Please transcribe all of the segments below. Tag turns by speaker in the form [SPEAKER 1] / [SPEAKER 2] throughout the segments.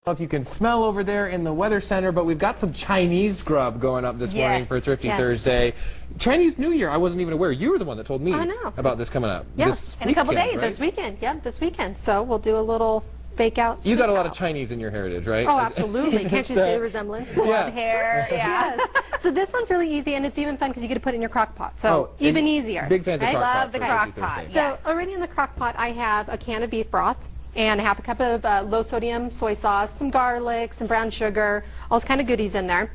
[SPEAKER 1] If you can smell over there in the weather center, but we've got some Chinese grub going up this morning for Thrifty Thursday. Chinese New Year, I wasn't even aware. You were the one that told me about this coming up.
[SPEAKER 2] Yes, in a couple days. Right? This weekend, this weekend. So we'll do a little fake out.
[SPEAKER 1] You got a lot of Chinese in your heritage, right?
[SPEAKER 2] Oh, absolutely. Can't you see the resemblance?
[SPEAKER 3] Blonde hair,
[SPEAKER 2] Yes. So this one's really easy, and it's even fun because you get to put it in your crock pot. So even easier.
[SPEAKER 1] Big fans of crock pot.
[SPEAKER 3] Love the crock pot.
[SPEAKER 2] So already in the crock pot, I have a can of beef broth and a half a cup of low-sodium soy sauce, some garlic, some brown sugar, all those kind of goodies in there.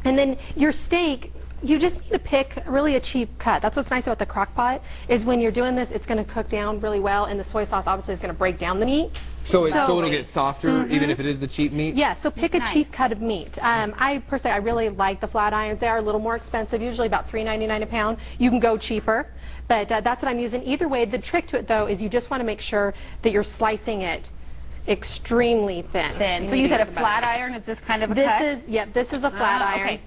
[SPEAKER 2] And then your steak, you just need to pick really a cheap cut. That's what's nice about the crock pot, is when you're doing this, it's going to cook down really well, and the soy sauce obviously is going to break down the meat.
[SPEAKER 1] So it'll get softer, even if it is the cheap meat?
[SPEAKER 2] Yeah, so pick a cheap cut of meat. I really like the flat irons. They are a little more expensive, usually about $3.99 a pound. You can go cheaper, but that's what I'm using. Either way, the trick to it, though, is you just want to make sure that you're slicing it extremely thin.
[SPEAKER 3] So you said a flat iron? Is this kind of a cut?
[SPEAKER 2] This is a flat iron.
[SPEAKER 3] Okay.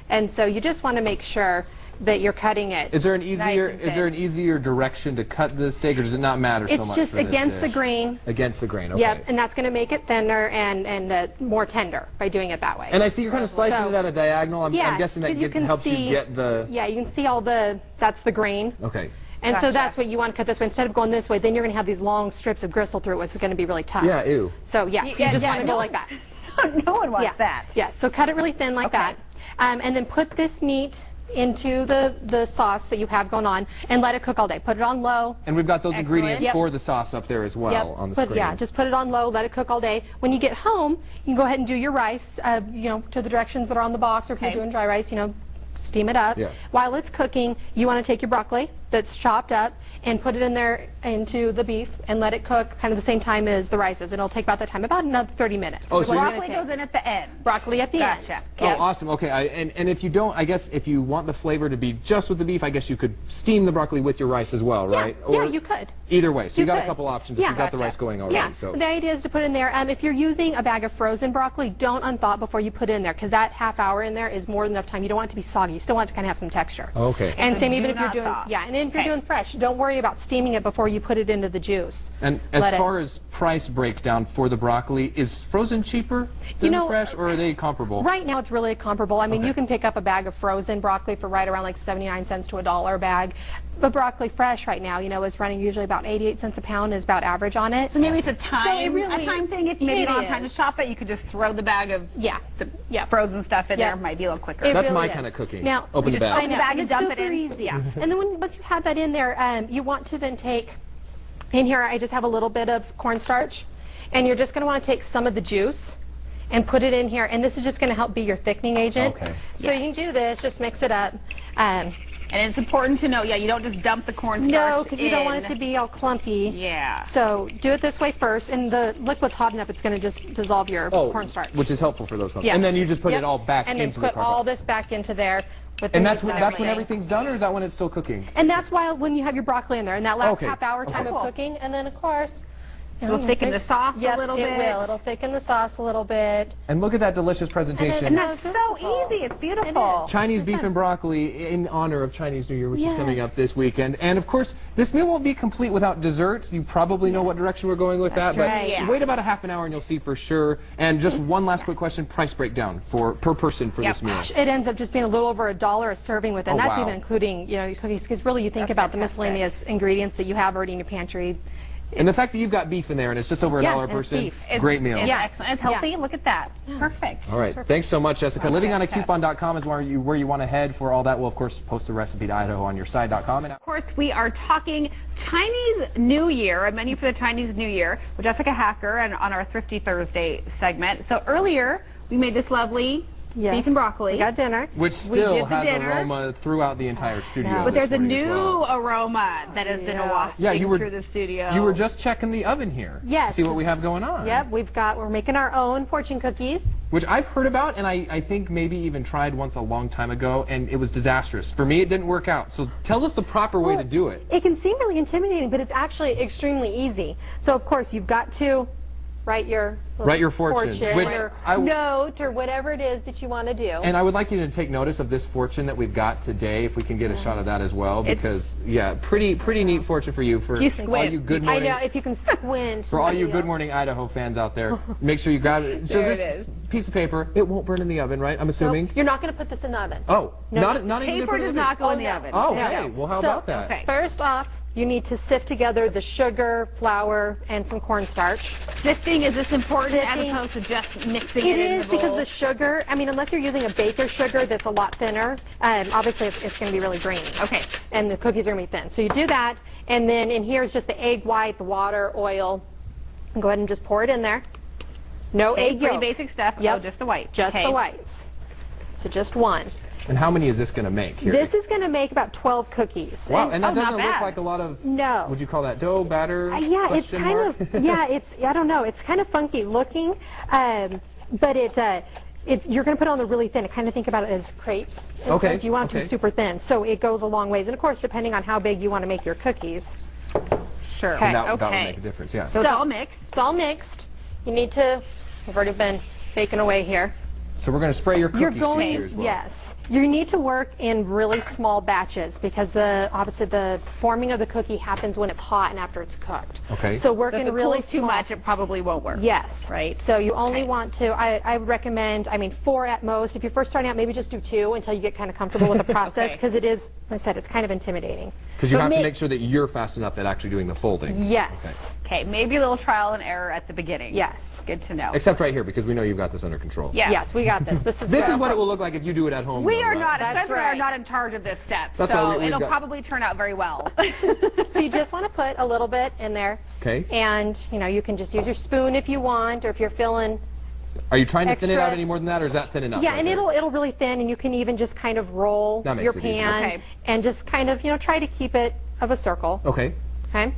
[SPEAKER 2] And so you just want to make sure that you're cutting it.
[SPEAKER 1] Is there an easier direction to cut the steak, or does it not matter so much?
[SPEAKER 2] It's just against the grain.
[SPEAKER 1] Against the grain, okay.
[SPEAKER 2] Yep, and that's going to make it thinner and more tender by doing it that way.
[SPEAKER 1] And I see you're kind of slicing it at a diagonal. I'm guessing that helps you get the...
[SPEAKER 2] Yeah, you can see that's the grain.
[SPEAKER 1] Okay.
[SPEAKER 2] And so that's what you want to cut this way. Instead of going this way, then you're going to have these long strips of gristle through it, which is going to be really tough.
[SPEAKER 1] Yeah, ew.
[SPEAKER 2] So you just want to go like that.
[SPEAKER 3] No one wants that.
[SPEAKER 2] Yeah, so cut it really thin like that. And then put this meat into the sauce that you have going on and let it cook all day. Put it on low.
[SPEAKER 1] And we've got those ingredients for the sauce up there as well on the screen.
[SPEAKER 2] Yeah, just put it on low, let it cook all day. When you get home, you can go ahead and do your rice, to the directions that are on the box, or if you're doing dry rice, steam it up.
[SPEAKER 1] Yeah.
[SPEAKER 2] While it's cooking, you want to take your broccoli that's chopped up and put it in there into the beef and let it cook kind of the same time as the rice is. And it'll take about that time, about another 30 minutes.
[SPEAKER 1] Oh,
[SPEAKER 3] so broccoli goes in at the end.
[SPEAKER 2] Broccoli at the end.
[SPEAKER 3] Gotcha.
[SPEAKER 1] Oh, awesome. Okay, and if you don't, I guess if you want the flavor to be just with the beef, I guess you could steam the broccoli with your rice as well, right?
[SPEAKER 2] Yeah, you could.
[SPEAKER 1] Either way. So you got a couple options if you've got the rice going already.
[SPEAKER 2] Yeah,
[SPEAKER 1] so
[SPEAKER 2] the idea is to put in there, if you're using a bag of frozen broccoli, don't unthaw it before you put it in there, because that half hour in there is more than enough time. You don't want it to be soggy. You still want it to kind of have some texture.
[SPEAKER 1] Okay.
[SPEAKER 2] And
[SPEAKER 3] so
[SPEAKER 2] same even if you're doing, and if you're doing fresh, don't worry about steaming it before you put it into the juice.
[SPEAKER 1] And as far as price breakdown for the broccoli, is frozen cheaper than the fresh, or are they comparable?
[SPEAKER 2] Right now it's really comparable. I mean, you can pick up a bag of frozen broccoli for right around like 79 cents to $1 a bag. But broccoli fresh right now, is running usually about 88 cents a pound is about average on it.
[SPEAKER 3] So maybe it's a time thing. If maybe you don't have time to shop it, you could just throw the bag of frozen stuff in there. Might be a little quicker.
[SPEAKER 1] That's my kind of cooking.
[SPEAKER 2] Now,
[SPEAKER 1] open the bag.
[SPEAKER 2] Open the bag and dump it in.
[SPEAKER 3] Easy.
[SPEAKER 2] Yeah. And then once you have that in there, you want to then take, in here I just have a little bit of cornstarch, and you're just going to want to take some of the juice and put it in here, and this is just going to help be your thickening agent.
[SPEAKER 1] Okay.
[SPEAKER 2] So you can do this, just mix it up.
[SPEAKER 3] And it's important to know, you don't just dump the cornstarch
[SPEAKER 2] No, because you don't want it to be all clumpy.
[SPEAKER 3] Yeah.
[SPEAKER 2] So do it this way first, and the liquid's hot enough, it's going to just dissolve your cornstarch.
[SPEAKER 1] Which is helpful for those ones.
[SPEAKER 2] Yes.
[SPEAKER 1] And then you just put it all back
[SPEAKER 2] into the
[SPEAKER 1] crock pot.
[SPEAKER 2] And then put all this back into there. With
[SPEAKER 1] And that's when everything's done, or is that when it's still cooking?
[SPEAKER 2] And that's why when you have your broccoli in there, in that last half hour time of cooking, and then of course...
[SPEAKER 3] So it'll thicken the sauce a little bit.
[SPEAKER 2] It will. It'll thicken the sauce a little bit.
[SPEAKER 1] And look at that delicious presentation.
[SPEAKER 3] And that's so easy. It's beautiful.
[SPEAKER 1] Chinese beef and broccoli in honor of Chinese New Year, which is coming up this weekend. And of course, this meal won't be complete without dessert. You probably know what direction we're going with that. But wait about a half an hour and you'll see for sure. And just one last quick question, price breakdown per person for this meal.
[SPEAKER 2] It ends up just being a little over $1 a serving with it. And that's even including your cookies. Because really you think about the miscellaneous ingredients that you have already in your pantry.
[SPEAKER 1] And the fact that you've got beef in there and it's just over $1 a person, great meal.
[SPEAKER 3] It's excellent. It's healthy. Look at that. Perfect.
[SPEAKER 1] All right. Thanks so much, Jessica. Livingonacoupon.com is where you want to head for all that. We'll, of course, post the recipe to Idaho on your side.com. And of
[SPEAKER 3] course, we are talking Chinese New Year, a menu for the Chinese New Year with Jessica Hacker and on our Thrifty Thursday segment. So earlier, we made this lovely beef and broccoli.
[SPEAKER 2] We got dinner.
[SPEAKER 1] Which still has aroma throughout the entire studio.
[SPEAKER 3] But there's a new aroma that has been wafting through the studio.
[SPEAKER 1] You were just checking the oven here to see what we have going on.
[SPEAKER 2] Yep, we're making our own fortune cookies.
[SPEAKER 1] Which I've heard about, and I think maybe even tried once a long time ago, and it was disastrous. For me, it didn't work out. So tell us the proper way to do it.
[SPEAKER 2] It can seem really intimidating, but it's actually extremely easy. So, of course, you've got to write your
[SPEAKER 1] fortune, which
[SPEAKER 2] or note or whatever it is that you want to do.
[SPEAKER 1] And I would like you to take notice of this fortune that we've got today, if we can get a shot of that as well, because yeah, pretty neat fortune for you. For all you Good Morning.
[SPEAKER 2] I know, if you can squint.
[SPEAKER 1] For all you Good Morning Idaho fans out there, make sure you grab it. So
[SPEAKER 3] there
[SPEAKER 1] this
[SPEAKER 3] it is.
[SPEAKER 1] piece of paper, it won't burn in the oven, right? I'm assuming.
[SPEAKER 2] Nope, you're not going to put this in the oven.
[SPEAKER 1] Oh,
[SPEAKER 2] No.
[SPEAKER 1] not even
[SPEAKER 3] Paper does not go in the oven.
[SPEAKER 1] Oh,
[SPEAKER 2] No.
[SPEAKER 1] hey, well, how
[SPEAKER 2] So,
[SPEAKER 1] about that?
[SPEAKER 3] okay.
[SPEAKER 2] First off, you need to sift together the sugar, flour, and some cornstarch.
[SPEAKER 3] Sifting, is this important
[SPEAKER 2] Sifting.
[SPEAKER 3] as opposed to just mixing
[SPEAKER 2] It
[SPEAKER 3] it in
[SPEAKER 2] is
[SPEAKER 3] the bowl?
[SPEAKER 2] because the sugar, I mean, unless you're using a baker's sugar that's a lot thinner, obviously it's going to be really grainy.
[SPEAKER 3] Okay.
[SPEAKER 2] And the cookies are going to be thin. So you do that, and then in here is just the egg white, the water, oil. And go ahead and just pour it in there. No egg
[SPEAKER 3] Pretty
[SPEAKER 2] yolk.
[SPEAKER 3] basic stuff.
[SPEAKER 2] Yep.
[SPEAKER 3] Oh, just the white.
[SPEAKER 2] Just
[SPEAKER 3] Okay.
[SPEAKER 2] the whites. So just one.
[SPEAKER 1] And how many is this going to make here?
[SPEAKER 2] This is going to make about 12 cookies.
[SPEAKER 1] Wow, and that
[SPEAKER 3] Oh, not
[SPEAKER 1] doesn't look
[SPEAKER 3] bad.
[SPEAKER 1] like a lot of,
[SPEAKER 2] No.
[SPEAKER 1] would you call that dough, batter?
[SPEAKER 2] Yeah, it's
[SPEAKER 1] question
[SPEAKER 2] kind
[SPEAKER 1] mark?
[SPEAKER 2] of, yeah, it's, I don't know, it's kind of funky looking, but you're going to put it on the really thin. I kind of think about it as crepes. And
[SPEAKER 1] Okay,
[SPEAKER 2] So if you want it to
[SPEAKER 1] okay.
[SPEAKER 2] be super thin, so it goes a long ways. And of course, depending on how big you want to make your cookies.
[SPEAKER 3] Sure.
[SPEAKER 2] Okay.
[SPEAKER 1] That would
[SPEAKER 3] Okay.
[SPEAKER 1] make a difference, yeah.
[SPEAKER 3] So it's all mixed.
[SPEAKER 2] It's all mixed. You need to, we've already been baking away here.
[SPEAKER 1] So we're going to spray your
[SPEAKER 2] You're
[SPEAKER 1] cookie sheet
[SPEAKER 2] going,
[SPEAKER 1] here as well.
[SPEAKER 2] yes. You need to work in really small batches because obviously the forming of the cookie happens when it's hot and after it's cooked.
[SPEAKER 1] Okay.
[SPEAKER 2] So work
[SPEAKER 3] So if
[SPEAKER 2] in
[SPEAKER 3] it
[SPEAKER 2] really
[SPEAKER 3] cools too
[SPEAKER 2] small.
[SPEAKER 3] much, it probably won't work.
[SPEAKER 2] Yes.
[SPEAKER 3] Right.
[SPEAKER 2] So you only
[SPEAKER 3] Okay.
[SPEAKER 2] want to, I would recommend, 4 at most. If you're first starting out, maybe just do 2 until you get kind of comfortable with the process
[SPEAKER 3] Okay.
[SPEAKER 2] because it is, like I said, it's kind of intimidating.
[SPEAKER 1] Because you
[SPEAKER 3] So
[SPEAKER 1] have to
[SPEAKER 3] make-
[SPEAKER 1] make sure that you're fast enough at actually doing the folding.
[SPEAKER 2] Yes.
[SPEAKER 3] Okay, maybe a little trial and error at the beginning.
[SPEAKER 2] Yes.
[SPEAKER 3] Good to know.
[SPEAKER 1] Except right here, because we know you've got this under control.
[SPEAKER 3] Yes.
[SPEAKER 2] Yes, we got this. This is
[SPEAKER 1] This
[SPEAKER 2] good.
[SPEAKER 1] is what it will look like if you do it at home.
[SPEAKER 3] We
[SPEAKER 1] though,
[SPEAKER 3] are
[SPEAKER 1] right?
[SPEAKER 3] not,
[SPEAKER 2] That's
[SPEAKER 3] Spencer and I are
[SPEAKER 2] right.
[SPEAKER 3] not in charge of this step,
[SPEAKER 1] That's why
[SPEAKER 3] so
[SPEAKER 1] we've
[SPEAKER 3] it'll
[SPEAKER 1] got-
[SPEAKER 3] probably turn out very well.
[SPEAKER 2] So you just want to put a little bit in there.
[SPEAKER 1] Okay.
[SPEAKER 2] And, you can just use your spoon if you want, or if you're feeling,
[SPEAKER 1] Are you trying to thin it
[SPEAKER 2] Extra-
[SPEAKER 1] out any more than that, or is that thin enough?
[SPEAKER 2] yeah,
[SPEAKER 1] right
[SPEAKER 2] and
[SPEAKER 1] there?
[SPEAKER 2] it'll really thin, and you can even just kind of roll
[SPEAKER 1] That makes
[SPEAKER 2] your
[SPEAKER 1] it easier.
[SPEAKER 2] pan
[SPEAKER 3] Okay.
[SPEAKER 2] and just kind of, try to keep it of a circle.
[SPEAKER 1] Okay.
[SPEAKER 2] Okay?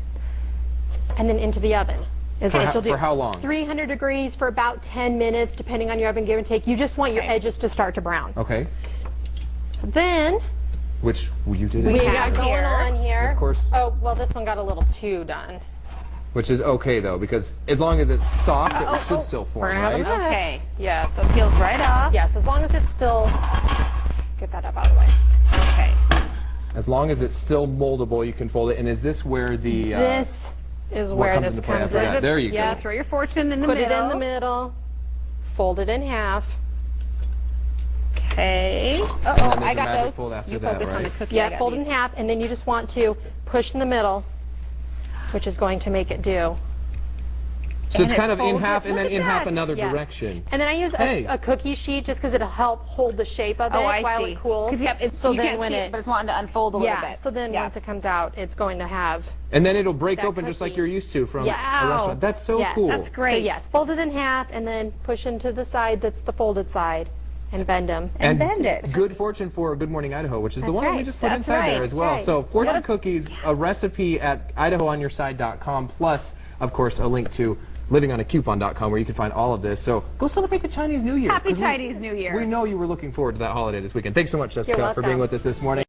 [SPEAKER 2] And then into the oven. Is
[SPEAKER 1] For
[SPEAKER 2] what
[SPEAKER 1] how-
[SPEAKER 2] you'll do.
[SPEAKER 1] for how long?
[SPEAKER 2] 300 degrees for about 10 minutes, depending on your oven give and take. You just want your
[SPEAKER 3] Okay.
[SPEAKER 2] edges to start to brown.
[SPEAKER 1] Okay.
[SPEAKER 2] So then
[SPEAKER 1] Which you did
[SPEAKER 2] we
[SPEAKER 1] it.
[SPEAKER 2] got
[SPEAKER 3] have
[SPEAKER 2] going
[SPEAKER 3] here.
[SPEAKER 2] on here.
[SPEAKER 1] Of course.
[SPEAKER 2] Oh, well, this one got a little too done.
[SPEAKER 1] Which is okay though, because as long as it's soft, it should still
[SPEAKER 2] We're
[SPEAKER 1] form,
[SPEAKER 2] gonna have a
[SPEAKER 1] right?
[SPEAKER 2] mess.
[SPEAKER 3] Okay.
[SPEAKER 2] Yes.
[SPEAKER 3] So it peels right off.
[SPEAKER 2] Yes, as long as it's still. Get that up out of the way.
[SPEAKER 3] Okay.
[SPEAKER 1] As long as it's still moldable, you can fold it. And is this where the
[SPEAKER 2] This is
[SPEAKER 1] what
[SPEAKER 2] where
[SPEAKER 1] comes
[SPEAKER 2] this
[SPEAKER 1] into play
[SPEAKER 2] comes
[SPEAKER 1] after
[SPEAKER 2] in.
[SPEAKER 1] that? There you go.
[SPEAKER 2] Yeah.
[SPEAKER 3] Throw your fortune in the
[SPEAKER 2] Put
[SPEAKER 3] middle.
[SPEAKER 2] it in the middle. Fold it in half.
[SPEAKER 3] Okay.
[SPEAKER 1] then
[SPEAKER 3] Uh-oh,
[SPEAKER 1] there's
[SPEAKER 3] I
[SPEAKER 1] a
[SPEAKER 3] got
[SPEAKER 1] magic
[SPEAKER 3] those.
[SPEAKER 1] fold after
[SPEAKER 3] You
[SPEAKER 1] that,
[SPEAKER 3] focus on
[SPEAKER 1] right?
[SPEAKER 3] the cookie. I
[SPEAKER 2] Yeah,
[SPEAKER 3] got
[SPEAKER 2] fold it in
[SPEAKER 3] these.
[SPEAKER 2] half, and then you just want to push in the middle, which is going to make it do.
[SPEAKER 1] So it's
[SPEAKER 3] And it
[SPEAKER 1] kind of in
[SPEAKER 3] folds
[SPEAKER 1] half
[SPEAKER 3] it.
[SPEAKER 1] and then
[SPEAKER 3] Look
[SPEAKER 1] in
[SPEAKER 3] at
[SPEAKER 1] half
[SPEAKER 3] that.
[SPEAKER 1] another
[SPEAKER 2] Yeah.
[SPEAKER 1] direction.
[SPEAKER 2] And then I use
[SPEAKER 1] Hey.
[SPEAKER 2] a cookie sheet just because it'll help hold the shape of it
[SPEAKER 3] Oh, I
[SPEAKER 2] while
[SPEAKER 3] see.
[SPEAKER 2] it cools.
[SPEAKER 3] 'Cause, yep, it's,
[SPEAKER 2] so
[SPEAKER 3] you
[SPEAKER 2] then
[SPEAKER 3] can't
[SPEAKER 2] when
[SPEAKER 3] see it, but it's wanting to unfold a little
[SPEAKER 2] yeah,
[SPEAKER 3] bit.
[SPEAKER 2] so then
[SPEAKER 3] Yeah.
[SPEAKER 2] once it comes out, it's going to have.
[SPEAKER 1] And then it'll break
[SPEAKER 2] That
[SPEAKER 1] open just like
[SPEAKER 2] cookie.
[SPEAKER 1] you're used to from
[SPEAKER 2] Yeah.
[SPEAKER 1] a restaurant. That's so
[SPEAKER 2] Yes,
[SPEAKER 1] cool.
[SPEAKER 3] That's great.
[SPEAKER 2] So yes, fold it in half and then push into the side that's the folded side and bend them.
[SPEAKER 3] And bend it.
[SPEAKER 1] Good fortune for Good Morning Idaho, which is the
[SPEAKER 2] That's
[SPEAKER 1] one we
[SPEAKER 2] right.
[SPEAKER 1] just put
[SPEAKER 3] That's
[SPEAKER 1] inside
[SPEAKER 3] right.
[SPEAKER 1] there as
[SPEAKER 3] That's
[SPEAKER 1] well.
[SPEAKER 2] right.
[SPEAKER 1] So fortune cookies, a recipe at IdahoOnYourSide.com, plus, of course, a link to livingonacoupon.com where you can find all of this. So go celebrate the Chinese New Year.
[SPEAKER 3] Happy
[SPEAKER 1] 'cause
[SPEAKER 3] Chinese New Year.
[SPEAKER 1] We know you were looking forward to that holiday this weekend. Thanks so much, Jessica, for
[SPEAKER 2] welcome.
[SPEAKER 1] being with us this morning.